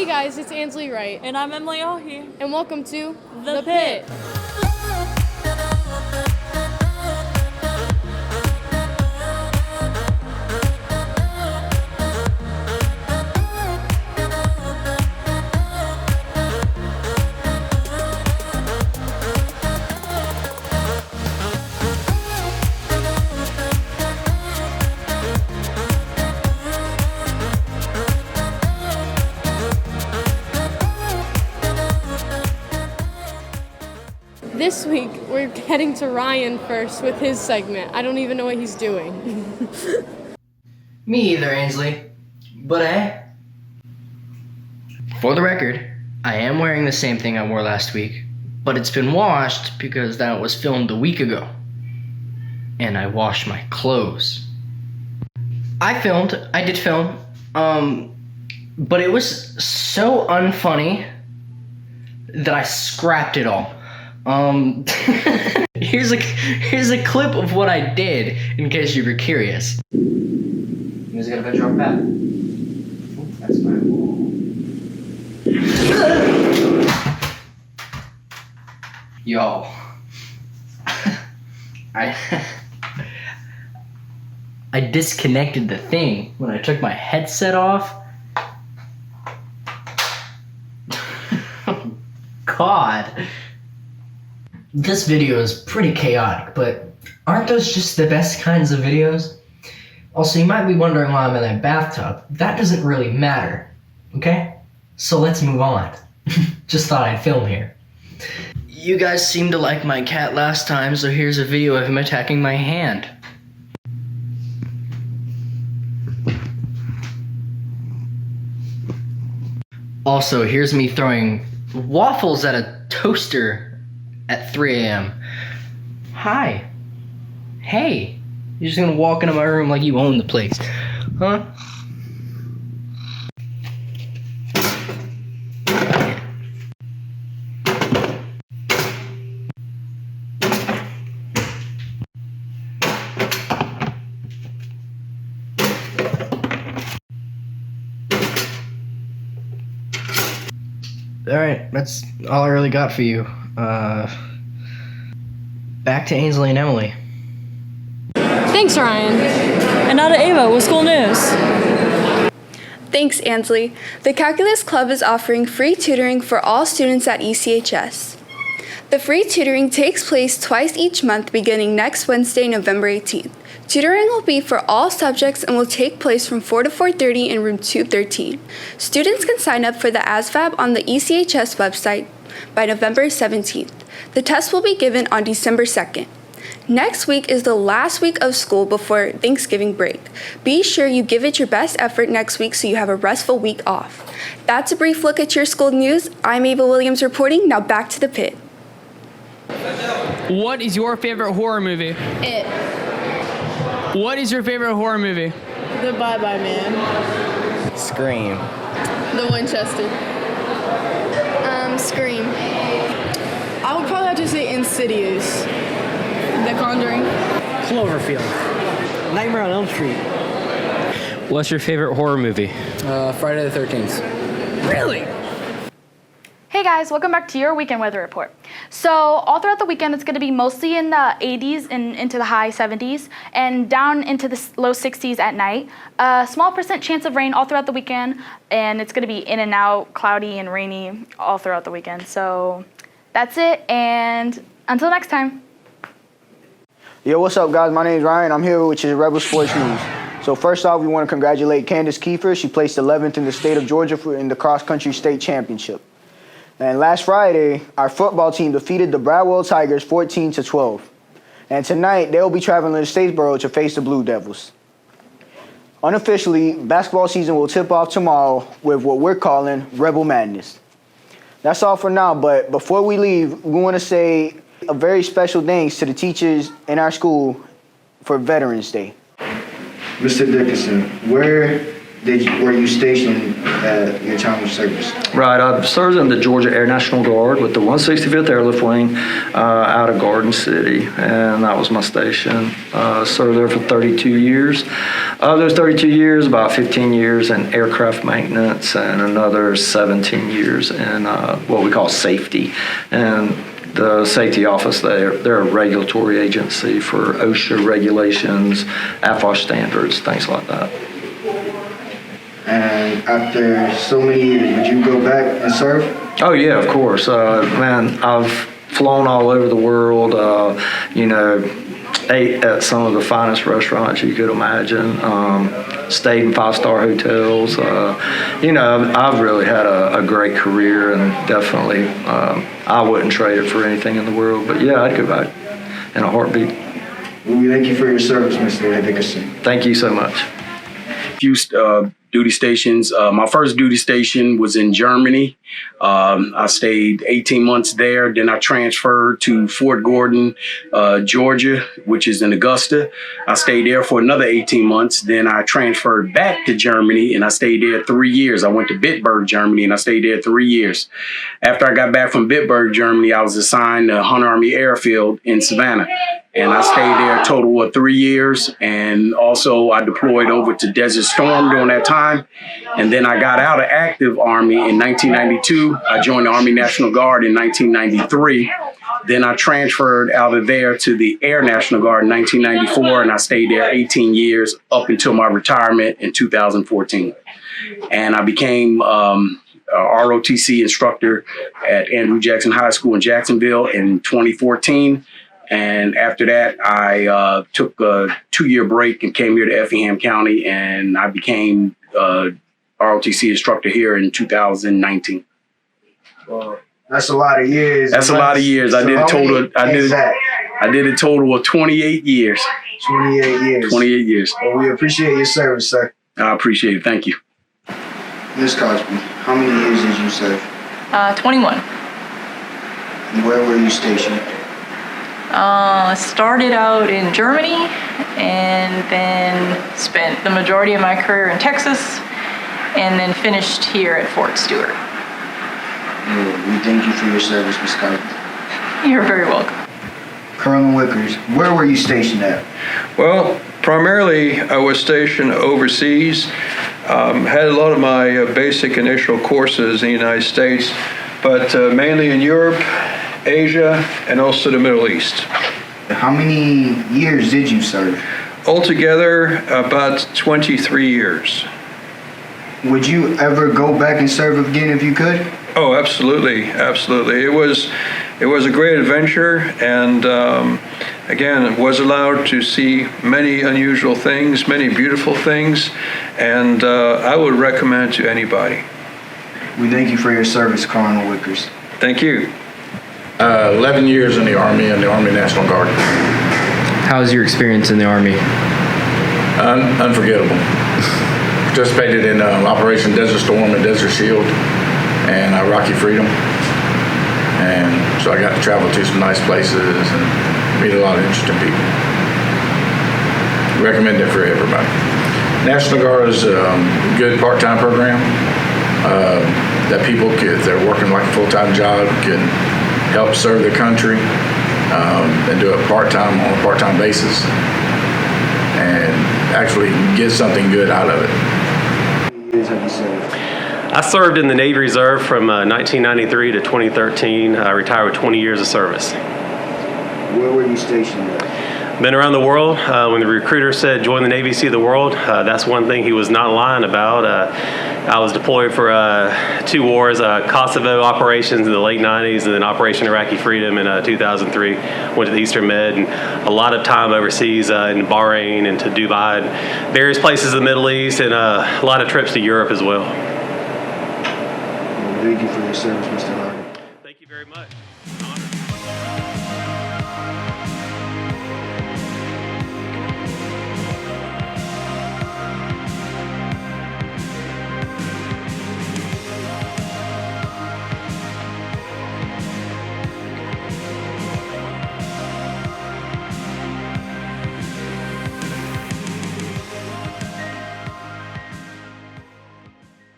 Hey guys, it's Ansley Wright. And I'm Emily Ohi. And welcome to The Pit. This week, we're heading to Ryan first with his segment. I don't even know what he's doing. Me either, Ainsley. But for the record, I am wearing the same thing I wore last week, but it's been washed because that was filmed a week ago. And I washed my clothes. I did film, but it was so unfunny that I scrapped it all. Here's a clip of what I did in case you were curious. Who's got a picture of Pat? Oh, that's my wall. Yo. I disconnected the thing when I took my headset off. God. This video is pretty chaotic, but aren't those just the best kinds of videos? Also, you might be wondering why I'm in that bathtub. That doesn't really matter, okay? So let's move on. Just thought I'd film here. You guys seemed to like my cat last time, so here's a video of him attacking my hand. Also, here's me throwing waffles at a toaster at 3 a.m. Hi. Hey. You're just gonna walk into my room like you own the place. Huh? Alright, that's all I really got for you. Back to Ainsley and Emily. Thanks, Ryan. And now to Ava with school news. Thanks, Ansley. The Calculus Club is offering free tutoring for all students at ECHS. The free tutoring takes place twice each month beginning next Wednesday, November 18th. Tutoring will be for all subjects and will take place from 4 to 4:30 in room 213. Students can sign up for the ASVAB on the ECHS website by November 17th. The test will be given on December 2nd. Next week is the last week of school before Thanksgiving break. Be sure you give it your best effort next week so you have a restful week off. That's a brief look at your school news. I'm Ava Williams reporting. Now back to the pit. What is your favorite horror movie? It. What is your favorite horror movie? The Bye-Bye Man. Scream. The Winchester. Scream. I would probably have to say Insidious. The Conjuring. Cloverfield. Nightmare on Elm Street. What's your favorite horror movie? Friday the 13th. Really? Hey guys, welcome back to your weekend weather report. So all throughout the weekend, it's going to be mostly in the 80s and into the high 70s and down into the low 60s at night. A small % chance of rain all throughout the weekend, and it's going to be in and out, cloudy and rainy all throughout the weekend. So that's it, and until next time. Yo, what's up, guys? My name is Ryan. I'm here with your Rebel Sports News. So first off, we want to congratulate Candace Kiefer. She placed 11th in the state of Georgia in the cross-country state championship. And last Friday, our football team defeated the Bradwell Tigers 14-12. And tonight, they'll be traveling to Statesboro to face the Blue Devils. Unofficially, basketball season will tip off tomorrow with what we're calling Rebel Madness. That's all for now, but before we leave, we want to say a very special thanks to the teachers in our school for Veterans Day. Mr. Dickinson, where were you stationed your time of service? Right, I served in the Georgia Air National Guard with the 165th Airlift Wing out of Garden City, and that was my station. Served there for 32 years. Of those 32 years, about 15 years in aircraft maintenance and another 17 years in what we call safety. And the safety office, they're a regulatory agency for OSHA regulations, AFOS standards, things like that. And after so many years, would you go back and serve? Oh yeah, of course. Man, I've flown all over the world. Ate at some of the finest restaurants you could imagine. Stayed in 5-star hotels. I've really had a great career, and definitely I wouldn't trade it for anything in the world. But yeah, I'd go back in a heartbeat. Well, we thank you for your service, Mr. Dickerson. Thank you so much. Few duty stations. My first duty station was in Germany. I stayed 18 months there. Then I transferred to Fort Gordon, Georgia, which is in Augusta. I stayed there for another 18 months. Then I transferred back to Germany, and I stayed there 3 years. I went to Bitburg, Germany, and I stayed there 3 years. After I got back from Bitburg, Germany, I was assigned to Hunter Army Airfield in Savannah. And I stayed there a total of 3 years. And also I deployed over to Desert Storm during that time. And then I got out of active Army in 1992. I joined the Army National Guard in 1993. Then I transferred out of there to the Air National Guard in 1994. And I stayed there 18 years up until my retirement in 2014. And I became a ROTC instructor at Andrew Jackson High School in Jacksonville in 2014. And after that, I took a 2-year break and came here to Effingham County, and I became ROTC instructor here in 2019. Well, that's a lot of years. That's a lot of years. I did a total of 28 years. 28 years. 28 years. Well, we appreciate your service, sir. I appreciate it. Thank you. Ms. Cosby, how many years did you serve? 21. And where were you stationed? Started out in Germany and then spent the majority of my career in Texas and then finished here at Fort Stewart. We thank you for your service, Ms. Cosby. You're very welcome. Colonel Wickers, where were you stationed at? Well, primarily I was stationed overseas. Had a lot of my basic initial courses in the United States, but mainly in Europe, Asia, and also the Middle East. How many years did you serve? Altogether, about 23 years. Would you ever go back and serve again if you could? Oh, absolutely, absolutely. It was a great adventure, and again, was allowed to see many unusual things, many beautiful things, and I would recommend to anybody. We thank you for your service, Colonel Wickers. Thank you. 11 years in the Army and the Army National Guard. How was your experience in the Army? Unforgettable. Participated in Operation Desert Storm and Desert Shield and Rocky Freedom. And so I got to travel to some nice places and meet a lot of interesting people. Recommend it for everybody. National Guard is a good part-time program that people, if they're working like a full-time job, can help serve the country and do it part-time on a part-time basis and actually get something good out of it. How many years have you served? I served in the Navy Reserve from 1993 to 2013. I retired with 20 years of service. Where were you stationed at? Been around the world. When the recruiter said join the Navy, see the world, that's one thing he was not lying about. I was deployed for 2 wars, Kosovo operations in the late 90s and then Operation Iraqi Freedom in 2003. Went to the Eastern Med and a lot of time overseas in Bahrain and to Dubai and various places in the Middle East and a lot of trips to Europe as well. Thank you for your service, Mr. Hart.